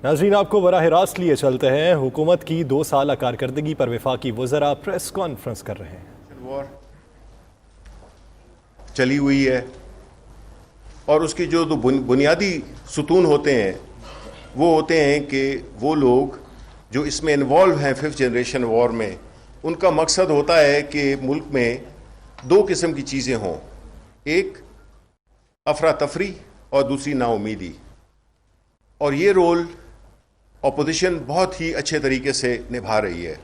ناظرین آپ کو براہ راست لیے چلتے ہیں، حکومت کی 2 سالہ کارکردگی پر وفاقی وزراء پریس کانفرنس کر رہے ہیں۔ وار چلی ہوئی ہے اور اس کی جو بنیادی ستون ہوتے ہیں وہ ہوتے ہیں کہ وہ لوگ جو اس میں انوالو ہیں 5th جنریشن وار میں، ان کا مقصد ہوتا ہے کہ ملک میں 2 قسم کی چیزیں ہوں، ایک افراتفری اور دوسری نا امیدی، اور یہ رول اپوزیشن بہت ہی اچھے طریقے سے نبھا رہی ہے۔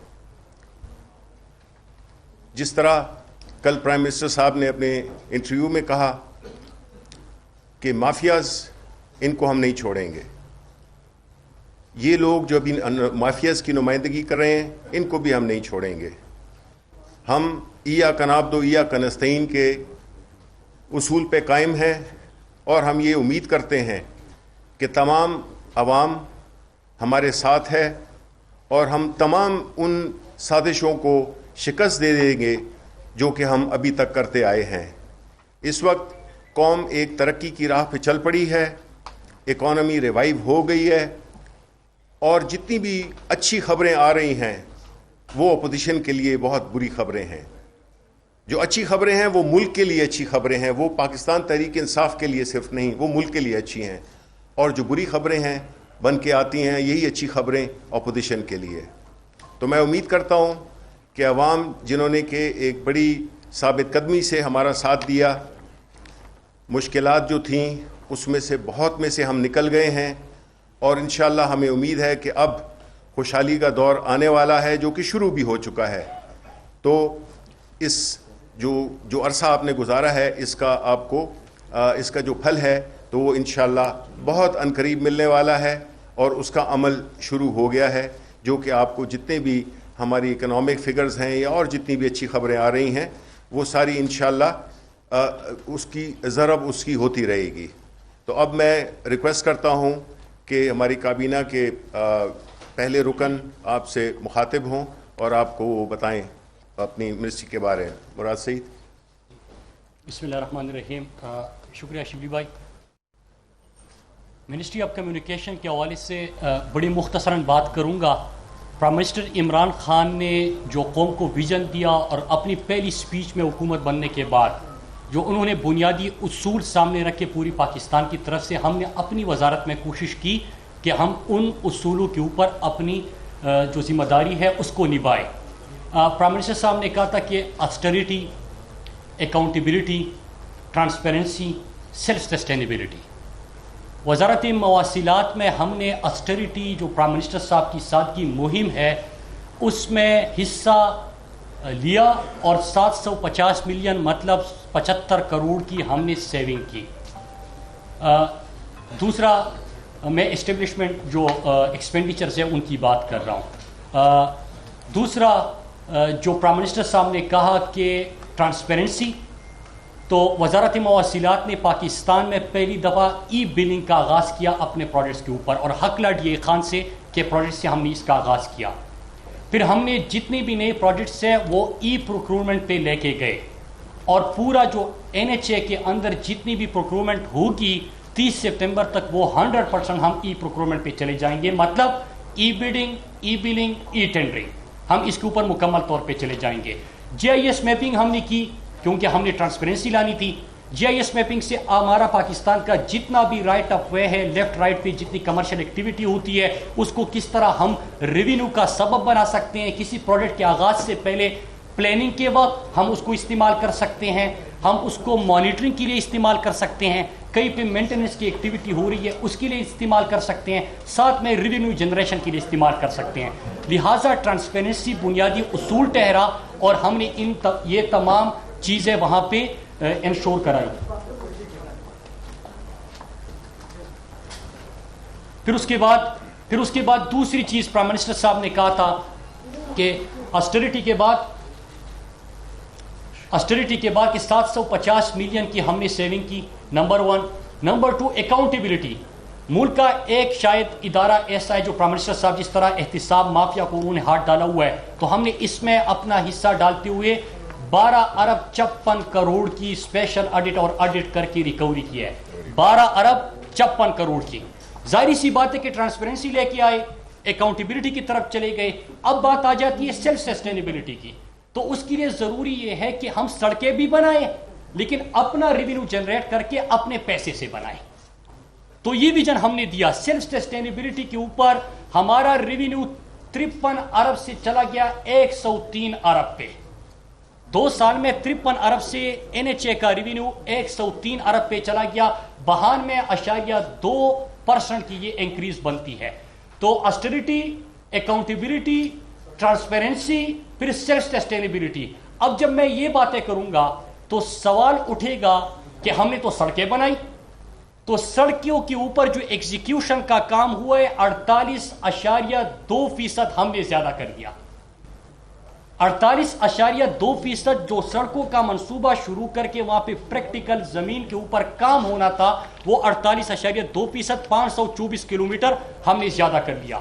جس طرح کل پرائم منسٹر صاحب نے اپنے انٹرویو میں کہا کہ مافیاز ان کو ہم نہیں چھوڑیں گے، یہ لوگ جو ابھی مافیاز کی نمائندگی کر رہے ہیں ان کو بھی ہم نہیں چھوڑیں گے۔ ہم ایاک نعبد و ایاک نستعین کے اصول پہ قائم ہیں اور ہم یہ امید کرتے ہیں کہ تمام عوام ہمارے ساتھ ہے اور ہم تمام ان سازشوں کو شکست دے دیں گے جو کہ ہم ابھی تک کرتے آئے ہیں۔ اس وقت قوم ایک ترقی کی راہ پہ چل پڑی ہے، اکانومی ریوائیو ہو گئی ہے، اور جتنی بھی اچھی خبریں آ رہی ہیں وہ اپوزیشن کے لیے بہت بری خبریں ہیں۔ جو اچھی خبریں ہیں وہ ملک کے لیے اچھی خبریں ہیں، وہ پاکستان تحریک انصاف کے لیے صرف نہیں، وہ ملک کے لیے اچھی ہیں، اور جو بری خبریں ہیں بن کے آتی ہیں یہی اچھی خبریں اپوزیشن کے لیے۔ تو میں امید کرتا ہوں کہ عوام جنہوں نے کہ ایک بڑی ثابت قدمی سے ہمارا ساتھ دیا، مشکلات جو تھیں اس میں سے بہت میں سے ہم نکل گئے ہیں، اور انشاءاللہ ہمیں امید ہے کہ اب خوشحالی کا دور آنے والا ہے جو کہ شروع بھی ہو چکا ہے۔ تو اس جو عرصہ آپ نے گزارا ہے اس کا آپ کو اس کا جو پھل ہے تو وہ انشاءاللہ بہت عنقریب ملنے والا ہے، اور اس کا عمل شروع ہو گیا ہے، جو کہ آپ کو جتنے بھی ہماری اکنامک فگرز ہیں یا اور جتنی بھی اچھی خبریں آ رہی ہیں وہ ساری انشاءاللہ اس کی ضرب اس کی ہوتی رہے گی۔ تو اب میں ریکویسٹ کرتا ہوں کہ ہماری کابینہ کے پہلے رکن آپ سے مخاطب ہوں اور آپ کو وہ بتائیں اپنی منسٹری کے بارے میں۔ مراد سعید۔ بسم اللہ الرحمن الرحیم۔ شکریہ شبلی بھائی۔ منسٹری آف کمیونیکیشن کے حوالے سے بڑی مختصراً بات کروں گا۔ پرائم منسٹر عمران خان نے جو قوم کو ویژن دیا اور اپنی پہلی سپیچ میں حکومت بننے کے بعد جو انہوں نے بنیادی اصول سامنے رکھے پوری پاکستان کی طرف سے، ہم نے اپنی وزارت میں کوشش کی کہ ہم ان اصولوں کے اوپر اپنی جو ذمہ داری ہے اس کو نبھائیں۔ پرائم منسٹر صاحب نے کہا تھا کہ اسٹیریٹی، اکاؤنٹیبلٹی، ٹرانسپیرنسی، سیلف سسٹینیبلٹی۔ وزارت مواصلات میں ہم نے اسٹیریٹی جو پرائم منسٹر صاحب کی سادگی مہم ہے اس میں حصہ لیا، اور 750 ملین مطلب 75 کروڑ کی ہم نے سیونگ کی۔ دوسرا میں اسٹیبلشمنٹ جو ایکسپینڈیچرز ہیں ان کی بات کر رہا ہوں۔ دوسرا جو پرائم منسٹر صاحب نے کہا کہ ٹرانسپیرنسی، تو وزارت مواصلات نے پاکستان میں پہلی دفعہ ای بلنگ کا آغاز کیا اپنے پروجیکٹس کے اوپر، اور حق لاڈ یہ خان سے کہ پروجیکٹ سے ہم نے اس کا آغاز کیا۔ پھر ہم نے جتنے بھی نئے پروجیکٹس ہیں وہ ای پروکیورمنٹ پہ لے کے گئے، اور پورا جو NHA کے اندر جتنی بھی پروکیورمنٹ ہوگی 30 سپتمبر تک وہ 100% ہم ای پروکیورمنٹ پہ چلے جائیں گے، مطلب ای بڈنگ، ای بلنگ، ای ٹینڈرنگ، ہم اس کے اوپر مکمل طور پہ چلے جائیں گے۔ GIS میپنگ ہم نے کی کیونکہ ہم نے ٹرانسپیرنسی لانی تھی۔ GIS میپنگ سے ہمارا پاکستان کا جتنا بھی رائٹ آف وے ہے، لیفٹ رائٹ پہ جتنی کمرشل ایکٹیویٹی ہوتی ہے اس کو کس طرح ہم ریونیو کا سبب بنا سکتے ہیں، کسی پروجیکٹ کے آغاز سے پہلے پلاننگ کے وقت ہم اس کو استعمال کر سکتے ہیں، ہم اس کو مانیٹرنگ کے لیے استعمال کر سکتے ہیں، کہیں پہ مینٹیننس کی ایکٹیویٹی ہو رہی ہے اس کے لیے استعمال کر سکتے ہیں، ساتھ میں ریونیو جنریشن کے لیے استعمال کر سکتے ہیں۔ لہٰذا ٹرانسپیرنسی بنیادی اصول ٹھہرا، اور ہم نے یہ تمام چیزیں وہاں پہ انشور کرائی۔ پھر اس کے بعد دوسری چیز پرائم منسٹر صاحب نے کہا تھا کہ اسٹیریٹی کے بعد کہ 750 ملین کی ہم نے سیونگ کی، نمبر 1۔ Number 2 accountability. ملک کا ایک شاید ادارہ ایسا ہے جو پرائم منسٹر صاحب جس طرح احتساب مافیا کو انہوں نے ہاتھ ڈالا ہوا ہے، تو ہم نے اس میں اپنا حصہ ڈالتے ہوئے 12 ارب 56 کروڑ کی اسپیشل آڈٹ اور آڈٹ کر کے ریکوری کی ہے، 12 ارب 56 کروڑ کی۔ ظاہری سی بات ہے کہ ٹرانسپیرنسی لے کے آئے, اکاؤنٹیبلٹی کی طرف چلے گئے. اب بات آ جاتی ہے سیلف سسٹینیبلٹی کی, تو اس کے لیے ضروری یہ ہے کہ ہم سڑکیں بھی بنائیں لیکن اپنا ریونیو جنریٹ کر کے اپنے پیسے سے بنائیں. تو یہ ویژن ہم نے دیا. سیلف سسٹینیبلٹی کے اوپر ہمارا ریونیو 53 ارب سے چلا گیا 103 ارب پہ. 2 سال میں 53 ارب سے NHA کا ریونیو 103 ارب پہ چلا گیا. 92.2% کی یہ انکریز بنتی ہے. تو اسٹیریٹی, اکاؤنٹیبلٹی, ٹرانسپیرنسی, پھر سیلف سسٹینیبلٹی. اب جب میں یہ باتیں کروں گا تو سوال اٹھے گا کہ ہم نے تو سڑکیں بنائی, تو سڑکوں کے اوپر جو ایگزیکیوشن کا کام ہوا ہے 48.2% ہم نے زیادہ کر دیا. 48.2% جو سڑکوں کا منصوبہ شروع کر کے وہاں پہ پریکٹیکل زمین کے اوپر کام ہونا تھا وہ 48.2%, 524 کلومیٹر ہم نے زیادہ کر لیا.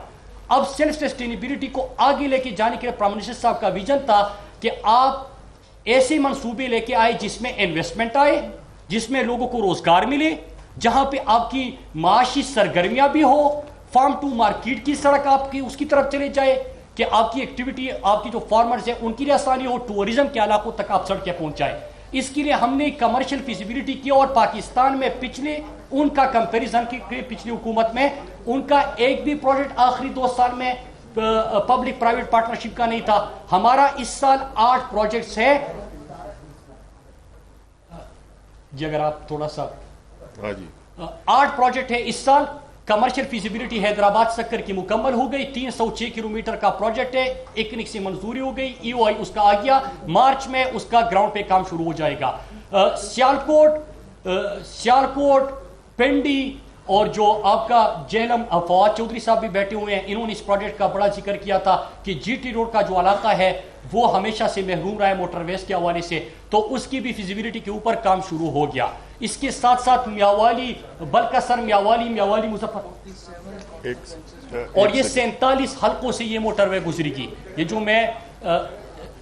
اب سیلف سسٹینیبلٹی کو آگے لے کے جانے کے لیے پرائم منسٹر صاحب کا ویژن تھا کہ آپ ایسے منصوبے لے کے آئے جس میں انویسٹمنٹ آئے, جس میں لوگوں کو روزگار ملے, جہاں پہ آپ کی معاشی سرگرمیاں بھی ہو, فارم ٹو مارکیٹ کی سڑک آپ کی اس کی طرف چلے جائے کہ آپ کی ایکٹیویٹی, آپ کی جو فارمرز ہیں ان کی لیے آسانی ہو, ٹورزم کے علاقوں تک آپ سڑکیں پہنچائیں. اس کے لیے ہم نے کمرشل فیزیبلٹی کی اور پاکستان میں پچھلے ان کا کمپیریزن کی پچھلی حکومت میں ان کا ایک بھی پروجیکٹ آخری 2 سال میں پبلک پرائیویٹ پارٹنرشپ کا نہیں تھا. ہمارا اس سال 8 پروجیکٹس ہے جی, اگر آپ تھوڑا سا 8 پروجیکٹ ہے اس سال. کمرشل فیزیبلٹی حیدرآباد سکر کی مکمل ہو گئی, 306 کلومیٹر کا پروجیکٹ ہے, ایکنک سے منظوری ہو گئی, EOI اس کا آ گیا, مارچ میں اس کا گراؤنڈ پہ کام شروع ہو جائے گا. سیالکوٹ, پنڈی اور جو آپ کا جہلم, فواد چودھری صاحب بھی بیٹھے ہوئے ہیں, انہوں نے اس پروجیکٹ کا بڑا ذکر کیا تھا کہ GT روڈ کا جو علاقہ ہے وہ ہمیشہ سے محروم رہا ہے موٹر ویز کے حوالے سے, تو اس کی بھی فیزیبلٹی کے اوپر کام شروع ہو گیا. اس کے ساتھ ساتھ میاوالی, بلکسر, میاوالی مظفر, اور یہ 47 حلقوں سے یہ موٹر وے گزری گی. یہ جو میں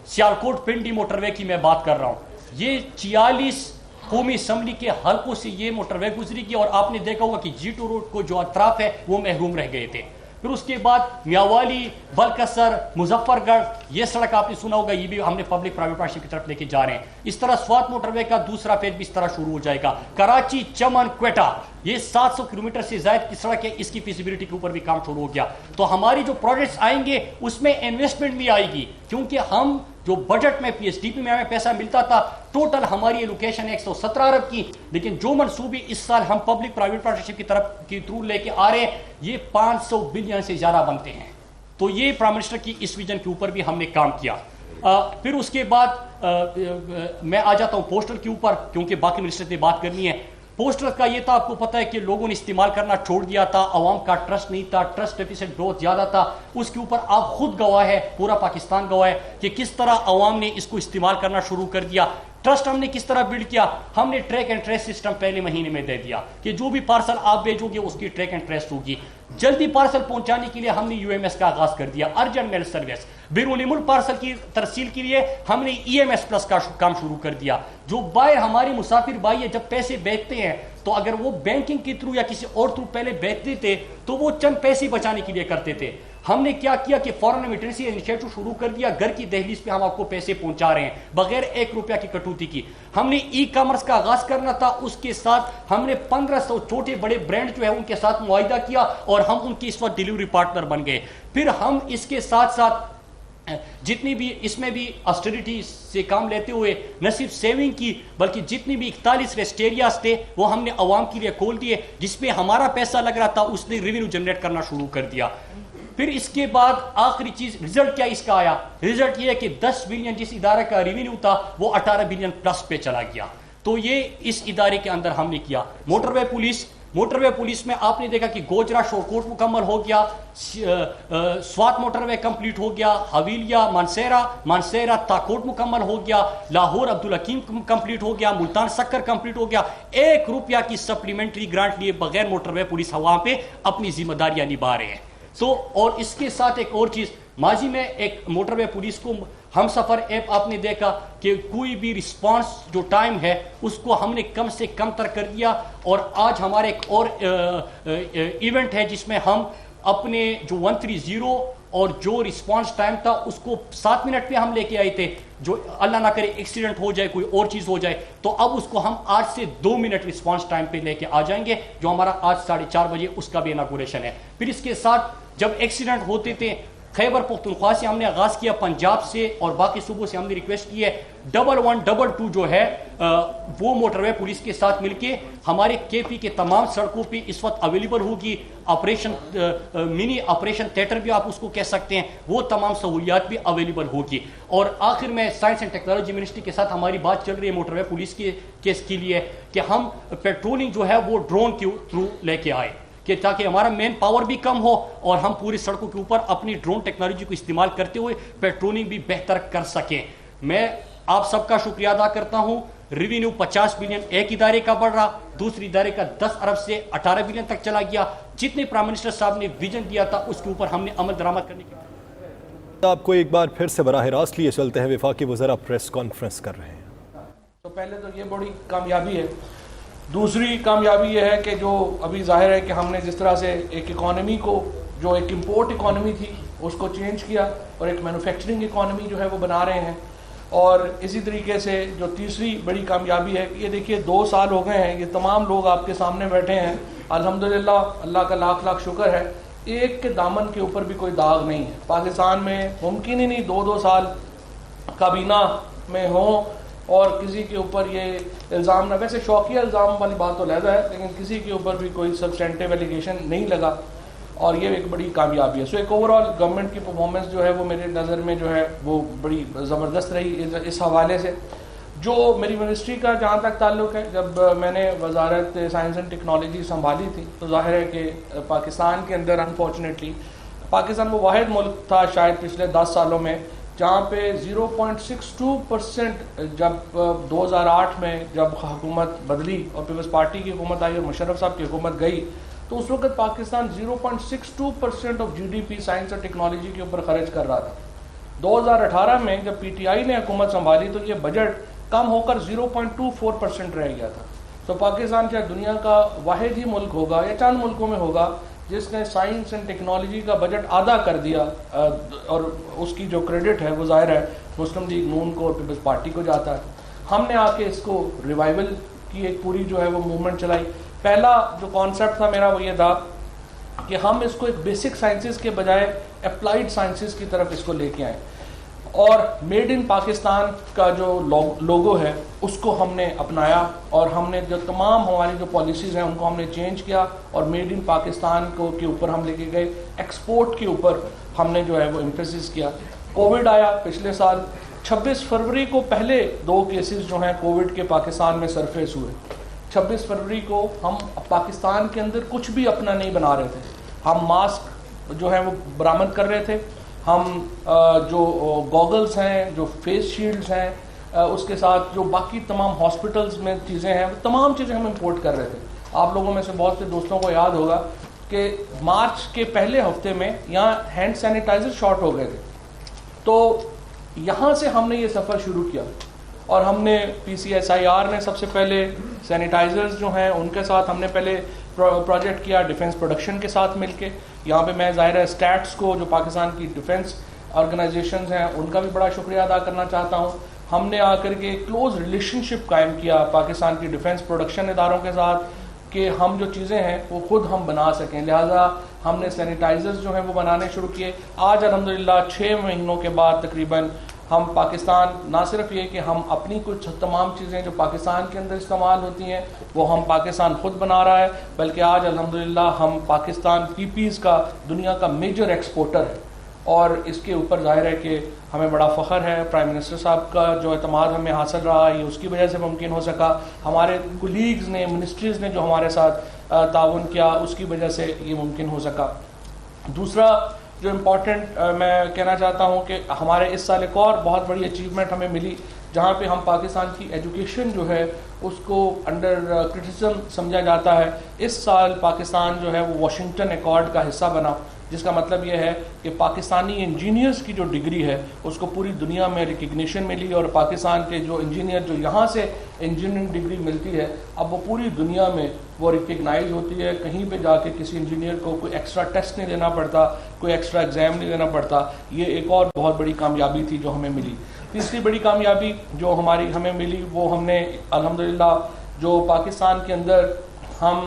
سیالکوٹ پنڈی موٹر وے کی میں بات کر رہا ہوں, یہ 46 قومی اسمبلی کے حلقوں سے یہ موٹر وے گزری گی. اور آپ نے دیکھا ہوگا کہ GT روڈ کو جو اطراف ہے وہ محروم رہ گئے تھے. پھر اس کے بعد میاوالی, بلکسر, مظفر گڑھ, یہ سڑک آپ نے سنا ہوگا, یہ بھی ہم نے پبلک پرائیویٹ پارٹنرشپ کی طرف لے کے جا رہے ہیں. اس طرح سوات موٹر وے کا دوسرا فیز بھی اس طرح شروع ہو جائے گا. کراچی, چمن, کوئٹہ, یہ 700 کلومیٹر سے زائد کی سڑک ہے, اس کی فیزیبلٹی کے اوپر بھی کام شروع ہو گیا. تو ہماری جو پروجیکٹس آئیں گے اس میں انویسٹمنٹ بھی آئے گی, کیونکہ ہم جو بجٹ میں PSDP میں ہمیں پیسہ ملتا تھا, ٹوٹل ہماری ایلوکیشن 117 ارب کی, لیکن جو منصوبے اس سال ہم پبلک پرائیویٹ پارٹنرشپ کی طرف کی تھرو لے کے آ رہے ہیں یہ 500 بلین سے زیادہ بنتے ہیں. تو یہ پرائم منسٹر کی اس ویژن کے اوپر بھی ہم نے کام کیا. پھر اس کے بعد میں آ جاتا ہوں پوسٹل کے اوپر, کیونکہ باقی منسٹر نے بات کرنی ہے. پوسٹل کا یہ تھا, آپ کو پتا ہے کہ لوگوں نے استعمال کرنا چھوڑ دیا تھا, عوام کا ٹرسٹ نہیں تھا, ٹرسٹ ڈیفیسٹ بہت زیادہ تھا. اس کے اوپر آپ خود گواہ ہے, پورا پاکستان گواہ ہے کہ کس طرح عوام نے اس کو استعمال کرنا شروع کر دیا. ٹرسٹ ہم نے کس طرح بلڈ کیا, ہم نے ٹریک اینڈ ٹریس سسٹم پہلے مہینے میں دے دیا کہ جو بھی پارسل آپ بھیجو گے اس کی ٹریک اینڈ ٹریس ہوگی. جلدی پارسل پہنچانے کے لیے ہم نے UMS کا آغاز کر دیا, ارجنٹ میل سروس. بیرون ملک پارسل کی ترسیل کے لیے ہم نے EMS پلس کا کام شروع کر دیا. جو بائر ہمارے مسافر بھائی ہے, جب پیسے بھیجتے ہیں تو اگر وہ بینکنگ کے تھرو یا کسی اور تھرو پہلے بھیجتے تھے تو وہ چند پیسے بچانے کے لیے کرتے تھے. ہم نے کیا کیا کہ فورن ریمیٹنسی انیشیٹو شروع کر دیا, گھر کی دہلیز پہ ہم آپ کو پیسے پہنچا رہے ہیں بغیر 1 روپیہ کی کٹوتی کی. ہم نے ای کامرس کا آغاز کرنا تھا, اس کے ساتھ ہم نے 1500 چھوٹے بڑے برانڈ جو ہے ان کے ساتھ معاہدہ کیا اور ہم ان کی اس وقت ڈیلیوری پارٹنر بن گئے. پھر ہم اس کے ساتھ ساتھ جتنی بھی اس میں بھی آسٹریٹی سے کام لیتے ہوئے نہ صرف سیونگ کی بلکہ جتنی بھی 41 ریسٹ ایریاز تھے وہ ہم نے عوام کے لیے کھول دیے, جس پہ ہمارا پیسہ لگ رہا تھا اس نے ریونیو جنریٹ کرنا شروع کر دیا. پھر اس کے بعد آخری چیز رزلٹ کیا اس کا آیا, رزلٹ یہ ہے کہ 10 بلین جس ادارے کا ریونیو تھا وہ 18 بلین پلس پہ چلا گیا. تو یہ اس ادارے کے اندر ہم نے کیا. موٹر وے پولیس میں آپ نے دیکھا کہ گوجرا شورکوٹ مکمل ہو گیا, سوات موٹر وے کمپلیٹ ہو گیا, حویلیہ مانسیرا تاکوٹ مکمل ہو گیا, لاہور عبدالحکیم کمپلیٹ ہو گیا, ملتان سکر کمپلیٹ ہو گیا. 1 روپیہ کی سپلیمنٹری گرانٹ لیے بغیر موٹر وے پولیس وہاں پہ اپنی ذمہ داریاں نبھا رہے ہیں. اور اس کے ساتھ ایک اور چیز, ماضی میں ایک موٹر وے پولیس کو ہم سفر ایپ آپ نے دیکھا کہ کوئی بھی رسپانس جو ٹائم ہے اس کو ہم نے کم سے کم تر کر دیا. اور آج ہمارا ایک اور ایونٹ ہے جس میں ہم اپنے جو 130 اور جو رسپانس ٹائم تھا اس کو 7 منٹ پہ ہم لے کے آئے تھے. جو اللہ نہ کرے ایکسیڈنٹ ہو جائے, کوئی اور چیز ہو جائے, تو اب اس کو ہم 8 سے 2 منٹ رسپانس ٹائم پہ لے کے آ جائیں گے, جو ہمارا آج 4:30 بجے اس کا بھی اناگوریشن ہے. پھر اس کے ساتھ جب ایکسیڈنٹ ہوتے تھے خیبر پختونخوا سے ہم نے آغاز کیا, پنجاب سے اور باقی صوبوں سے ہم نے ریکویسٹ کی ہے 1122 جو ہے وہ موٹر وے پولیس کے ساتھ مل کے ہمارے کے پی کے تمام سڑکوں پہ اس وقت اویلیبل ہوگی. آپریشن منی آپریشن تھیٹر بھی آپ اس کو کہہ سکتے ہیں, وہ تمام سہولیات بھی اویلیبل ہوگی. اور آخر میں سائنس اینڈ ٹیکنالوجی منسٹری کے ساتھ ہماری بات چل رہی ہے موٹر وے پولیس کے کیس کے لیے کہ ہم پیٹرولنگ جو ہے وہ ڈرون کے تھرو لے کے آئے, کہ تاکہ ہمارا مین پاور بھی کم ہو اور ہم پوری سڑکوں کے اوپر اپنی ڈرون ٹیکنالوجی کو استعمال کرتے ہوئے پیٹرولنگ بھی بہتر کر سکیں. میں آپ سب کا شکریہ ادا کرتا ہوں. ریونیو 50 بلین ایک ادارے کا بڑھ رہا, دوسری ادارے کا 10 ارب سے 18 بلین تک چلا گیا. جتنے پرائم منسٹر صاحب نے ویژن دیا تھا اس کے اوپر ہم نے عمل درآمد کرنے کی. آپ کو ایک بار پھر سے براہ راست لیے چلتے ہیں, وفاقی وزراء پریس کانفرنس کر رہے ہیں. تو پہلے تو یہ بڑی کامیابی ہے. دوسری کامیابی یہ ہے کہ جو ابھی ظاہر ہے کہ ہم نے جس طرح سے ایک اکانومی کو, جو ایک امپورٹ اکانومی تھی اس کو چینج کیا اور ایک مینوفیکچرنگ اکانومی جو ہے وہ بنا رہے ہیں. اور اسی طریقے سے جو تیسری بڑی کامیابی ہے, یہ دیکھیے 2 سال ہو گئے ہیں, یہ تمام لوگ آپ کے سامنے بیٹھے ہیں, الحمدللہ اللہ کا لاکھ لاکھ شکر ہے, ایک کے دامن کے اوپر بھی کوئی داغ نہیں ہے. پاکستان میں ممکن ہی نہیں 2 سال کابینہ میں ہوں اور کسی کے اوپر یہ الزام نہ, ویسے شوقیہ الزام والی بات تو علیحدہ ہے, لیکن کسی کے اوپر بھی کوئی سبسٹینٹیو ایلیگیشن نہیں لگا, اور یہ ایک بڑی کامیابی ہے. سو ایک اوور آل گورنمنٹ کی پرفارمنس جو ہے وہ میرے نظر میں جو ہے وہ بڑی زبردست رہی اس حوالے سے. جو میری منسٹری کا جہاں تک تعلق ہے, جب میں نے وزارت سائنس اینڈ ٹیکنالوجی سنبھالی تھی تو ظاہر ہے کہ پاکستان کے اندر انفارچونیٹلی پاکستان وہ واحد ملک تھا شاید پچھلے 10 سالوں میں جہاں پہ 0.62% جب 2008 میں جب حکومت بدلی اور پیپلز پارٹی کی حکومت آئی اور مشرف صاحب کی حکومت گئی, تو اس وقت پاکستان 0.62% آف GDP سائنس اور ٹیکنالوجی کے اوپر خرچ کر رہا تھا. 2018 میں جب PTI نے حکومت سنبھالی تو یہ بجٹ کم ہو کر 0.24% رہ گیا تھا. تو پاکستان شاید دنیا کا واحد ہی ملک ہوگا یا چند ملکوں میں ہوگا جس نے سائنس اینڈ ٹیکنالوجی کا بجٹ آدھا کر دیا, اور اس کی جو کریڈٹ ہے وہ ظاہر ہے مسلم لیگ نون کو اور پیپلز پارٹی کو جاتا ہے. ہم نے آ کے اس کو ریوائول کی ایک پوری جو ہے وہ موومنٹ چلائی. پہلا جو کانسیپٹ تھا میرا وہ یہ تھا کہ ہم اس کو ایک بیسک سائنسز کے بجائے اپلائیڈ سائنسز کی طرف اس کو لے کے آئیں, اور میڈ ان پاکستان کا جو لوگو ہے اس کو ہم نے اپنایا, اور ہم نے جو تمام ہماری جو پالیسیز ہیں ان کو ہم نے چینج کیا اور میڈ ان پاکستان کو کے اوپر ہم لے کے گئے. ایکسپورٹ کے اوپر ہم نے جو ہے وہ ایمفیسس کیا. کووڈ آیا پچھلے سال, 26 فروری کو پہلے 2 کیسز جو ہیں کووڈ کے پاکستان میں سرفیس ہوئے. 26 فروری کو ہم پاکستان کے اندر کچھ بھی اپنا نہیں بنا رہے تھے, ہم ماسک جو ہے وہ برآمد کر رہے تھے, ہم جو گوگلز ہیں, جو فیس شیلڈز ہیں, اس کے ساتھ جو باقی تمام ہاسپٹلز میں چیزیں ہیں, تمام چیزیں ہم امپورٹ کر رہے تھے. آپ لوگوں میں سے بہت سے دوستوں کو یاد ہوگا کہ مارچ کے پہلے ہفتے میں یہاں ہینڈ سینیٹائزر شارٹ ہو گئے تھے, تو یہاں سے ہم نے یہ سفر شروع کیا, اور ہم نے PCSIR نے سب سے پہلے سینیٹائزرز جو ہیں ان کے ساتھ ہم نے پہلے پروجیکٹ کیا ڈیفنس پروڈکشن کے ساتھ مل کے. یہاں پہ میں ظاہر ہے اسٹیٹس کو, جو پاکستان کی ڈیفنس آرگنائزیشنز ہیں, ان کا بھی بڑا شکریہ ادا کرنا چاہتا ہوں. ہم نے آ کر کے کلوز ریلیشن شپ قائم کیا پاکستان کی ڈیفنس پروڈکشن اداروں کے ساتھ کہ ہم جو چیزیں ہیں وہ خود ہم بنا سکیں. لہٰذا ہم نے سینیٹائزرز جو ہیں وہ بنانے شروع کیے. آج الحمدللہ 6 مہینوں کے بعد تقریباً ہم پاکستان نہ صرف یہ کہ ہم اپنی کچھ تمام چیزیں جو پاکستان کے اندر استعمال ہوتی ہیں وہ ہم پاکستان خود بنا رہا ہے, بلکہ آج الحمدللہ ہم پاکستان PPEs کا دنیا کا میجر ایکسپورٹر ہے. اور اس کے اوپر ظاہر ہے کہ ہمیں بڑا فخر ہے. پرائم منسٹر صاحب کا جو اعتماد ہمیں حاصل رہا ہے یہ اس کی وجہ سے ممکن ہو سکا. ہمارے کولیگز نے, منسٹریز نے جو ہمارے ساتھ تعاون کیا اس کی وجہ سے یہ ممکن ہو سکا. دوسرا جو امپورٹنٹ میں کہنا چاہتا ہوں کہ ہمارے اس سال ایک اور بہت بڑی اچیومنٹ ہمیں ملی جہاں پہ ہم پاکستان کی ایجوکیشن جو ہے اس کو انڈر کرٹیسزم سمجھا جاتا ہے. اس سال پاکستان جو ہے وہ واشنگٹن ایکارڈ کا حصہ بنا. جس کا مطلب یہ ہے کہ پاکستانی انجینئرز کی جو ڈگری ہے اس کو پوری دنیا میں ریکگنیشن ملی، اور پاکستان کے جو انجینئر جو یہاں سے انجینئرنگ ڈگری ملتی ہے اب وہ پوری دنیا میں وہ ریکگنائز ہوتی ہے. کہیں پہ جا کے کسی انجینئر کو کوئی ایکسٹرا ٹیسٹ نہیں دینا پڑتا، کوئی ایکسٹرا ایگزام نہیں دینا پڑتا. یہ ایک اور بہت بڑی کامیابی تھی جو ہمیں ملی. تیسری بڑی کامیابی جو ہمیں ملی وہ ہم نے الحمدللہ جو پاکستان کے اندر ہم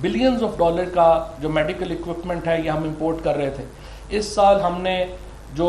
بلینز آف ڈالر کا جو میڈیکل اکوپمنٹ ہے یہ ہم امپورٹ کر رہے تھے. اس سال ہم نے جو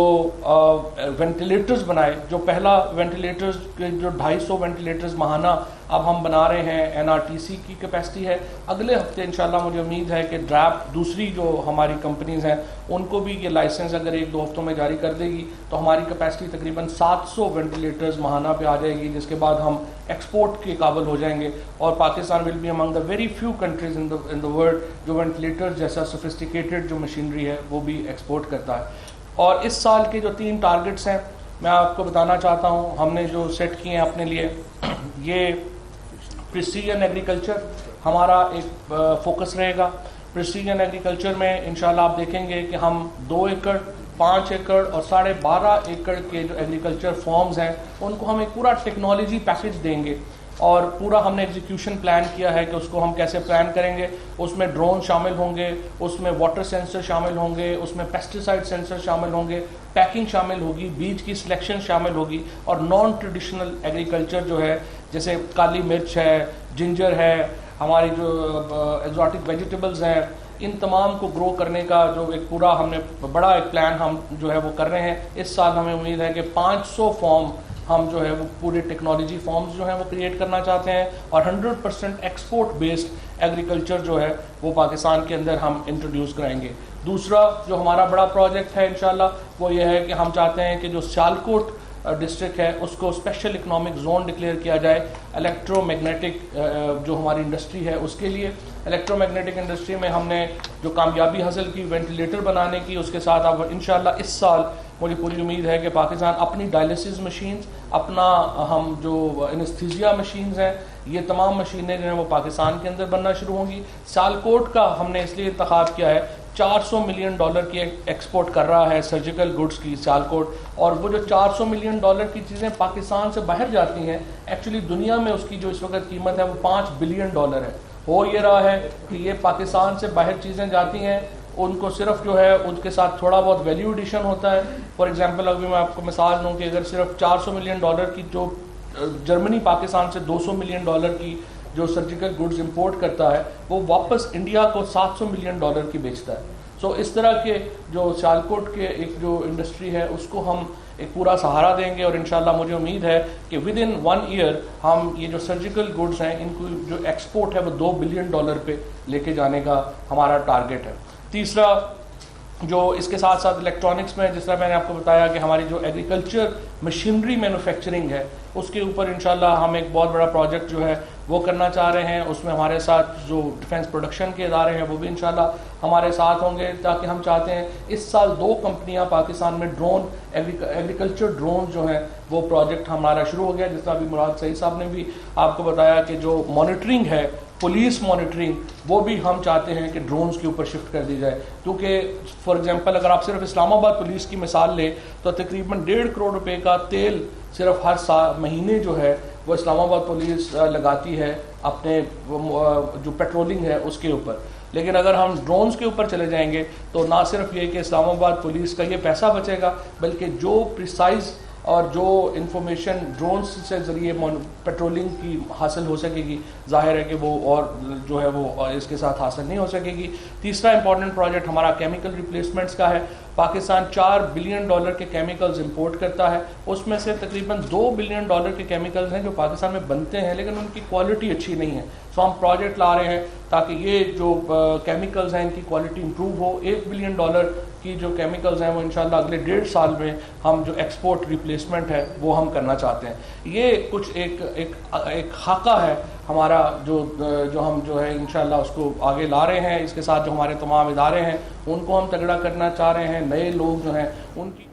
وینٹیلیٹرز بنائے، جو پہلا وینٹیلیٹرز جو 250 وینٹیلیٹرز ماہانہ اب ہم بنا رہے ہیں، NRTC کی کیپیسٹی ہے. اگلے ہفتے انشاءاللہ مجھے امید ہے کہ ڈراپ دوسری جو ہماری کمپنیز ہیں ان کو بھی یہ لائسنس اگر 1-2 ہفتوں میں جاری کر دے گی تو ہماری کیپیسٹی تقریباً 700 وینٹیلیٹرز ماہانہ پہ آ جائے گی، جس کے بعد ہم ایکسپورٹ کے قابل ہو جائیں گے. اور Pakistan will be among the very few countries in the world جو وینٹیلیٹر جیسا سوفسٹیکیٹڈ جو مشینری ہے وہ بھی ایکسپورٹ کرتا ہے. اور اس سال کے جو 3 ٹارگٹس ہیں میں آپ کو بتانا چاہتا ہوں ہم نے جو سیٹ کیے ہیں اپنے لیے. یہ پریسیجن ایگریکلچر ہمارا ایک فوکس رہے گا. پریسیجن ایگریکلچر میں انشاءاللہ آپ دیکھیں گے کہ ہم 2 ایکڑ 5 ایکڑ اور 12.5 ایکڑ کے جو ایگریکلچر فارمز ہیں ان کو ہم ایک پورا ٹیکنالوجی پیکج دیں گے، اور پورا ہم نے ایگزیکیوشن پلان کیا ہے کہ اس کو ہم کیسے پلان کریں گے. اس میں ڈرون شامل ہوں گے، اس میں واٹر سینسر شامل ہوں گے، اس میں پیسٹیسائڈ سینسر شامل ہوں گے، پیکنگ شامل ہوگی، بیج کی سلیکشن شامل ہوگی. اور نان ٹریڈیشنل ایگریکلچر جو ہے جیسے کالی مرچ ہے، جنجر ہے، ہماری جو ایگزاٹک ویجیٹیبلز ہیں، ان تمام کو گرو کرنے کا جو ایک پورا ہم نے بڑا ایک پلان ہم جو ہے وہ کر رہے ہیں. اس سال ہمیں امید ہے کہ 500 فارم ہم جو ہے وہ پورے ٹیکنالوجی فارمز جو ہیں وہ کریٹ کرنا چاہتے ہیں، اور 100% ایکسپورٹ بیسڈ ایگریکلچر جو ہے وہ پاکستان کے اندر ہم انٹروڈیوس کرائیں گے. دوسرا جو ہمارا بڑا پروجیکٹ ہے انشاءاللہ وہ یہ ہے کہ ہم چاہتے ہیں کہ جو سیالکوٹ ڈسٹرکٹ ہے اس کو اسپیشل اکنامک زون ڈکلیئر کیا جائے الیکٹرو میگنیٹک جو ہماری انڈسٹری ہے اس کے لیے. الیکٹرو میگنیٹک انڈسٹری میں ہم نے جو کامیابی حاصل کی وینٹیلیٹر بنانے کی، اس کے ساتھ اب انشاءاللہ اس سال مجھے پوری امید ہے کہ پاکستان اپنی ڈائلیسس مشینز، اپنا ہم جو انستھیزیا مشینز ہیں، یہ تمام مشینیں جو ہیں وہ پاکستان کے اندر بننا شروع ہوں گی. سیالکوٹ کا ہم نے اس لیے انتخاب کیا ہے، $400 ملین کی ایکسپورٹ کر رہا ہے سرجیکل گڈس کی سیالکوٹ، اور وہ جو $400 ملین کی چیزیں پاکستان سے باہر جاتی ہیں ایکچولی دنیا میں اس کی جو اس وقت قیمت ہے وہ $5 بلین ہے. ہو یہ رہا ہے کہ یہ پاکستان سے باہر چیزیں جاتی ہیں، ان کو صرف جو ہے ان کے ساتھ تھوڑا بہت ویلیو ایڈیشن ہوتا ہے. فار ایگزامپل ابھی میں آپ کو مثال دوں کہ اگر صرف $400 ملین کی جو جرمنی پاکستان سے $200 ملین کی جو سرجیکل گڈز امپورٹ کرتا ہے وہ واپس انڈیا کو $700 ملین کی بیچتا ہے. سو اس طرح کے جو سیالکوٹ کے ایک جو انڈسٹری ہے اس کو ہم ایک پورا سہارا دیں گے، اور انشاءاللہ مجھے امید ہے کہ ود ان 1 ایئر ہم یہ جو سرجیکل گڈز ہیں ان کو جو ایکسپورٹ ہے وہ $2 بلین پہ لے کے جانے کا ہمارا ٹارگٹ ہے. تیسرا جو اس کے ساتھ ساتھ الیکٹرانکس میں جس طرح میں نے آپ کو بتایا کہ ہماری جو ایگریکلچر مشینری مینوفیکچرنگ ہے اس کے اوپر انشاءاللہ ہم ایک بہت بڑا پروجیکٹ جو ہے وہ کرنا چاہ رہے ہیں. اس میں ہمارے ساتھ جو ڈیفنس پروڈکشن کے ادارے ہیں وہ بھی انشاءاللہ ہمارے ساتھ ہوں گے، تاکہ ہم چاہتے ہیں اس سال 2 کمپنیاں پاکستان میں ڈرون ایگریکلچر ڈرون جو ہیں وہ پروجیکٹ ہمارا شروع ہو گیا. جس طرح ابھی مراد سعید صاحب نے بھی آپ کو بتایا کہ جو مانیٹرنگ ہے، پولیس مانیٹرنگ، وہ بھی ہم چاہتے ہیں کہ ڈرونز کے اوپر شفٹ کر دی جائے. کیونکہ فار ایگزامپل اگر آپ صرف اسلام آباد پولیس کی مثال لیں تو تقریباً $1.5 کروڑ کا تیل صرف ہر مہینے جو ہے وہ اسلام آباد پولیس لگاتی ہے اپنے جو پیٹرولنگ ہے اس کے اوپر. لیکن اگر ہم ڈرونز کے اوپر چلے جائیں گے تو نہ صرف یہ کہ اسلام آباد پولیس کا یہ پیسہ بچے گا، بلکہ جو پریسائز اور جو انفارمیشن ڈرونز سے ذریعے پیٹرولنگ کی حاصل ہو سکے گی ظاہر ہے کہ وہ اور جو ہے وہ اس کے ساتھ حاصل نہیں ہو سکے گی. تیسرا امپورٹنٹ پروجیکٹ ہمارا کیمیکل ریپلیسمنٹس کا ہے. پاکستان $4 بلین کے کیمیکلز امپورٹ کرتا ہے، اس میں سے تقریباً $2 بلین کے کیمیکلز ہیں جو پاکستان میں بنتے ہیں لیکن ان کی کوالٹی اچھی نہیں ہے. سو ہم پروجیکٹ لا رہے ہیں تاکہ یہ جو کیمیکلز ہیں ان کی کوالٹی امپروو ہو. $1 بلین کی جو کیمیکلز ہیں وہ انشاءاللہ اگلے 1.5 سال میں ہم جو ایکسپورٹ ریپلیسمنٹ ہے وہ ہم کرنا چاہتے ہیں. یہ کچھ ایک خاکہ ہے ہمارا جو ہم جو ہے انشاءاللہ اس کو آگے لا رہے ہیں. اس کے ساتھ جو ہمارے تمام ادارے ہیں ان کو ہم تگڑا کرنا چاہ رہے ہیں. نئے لوگ جو ہیں ان کی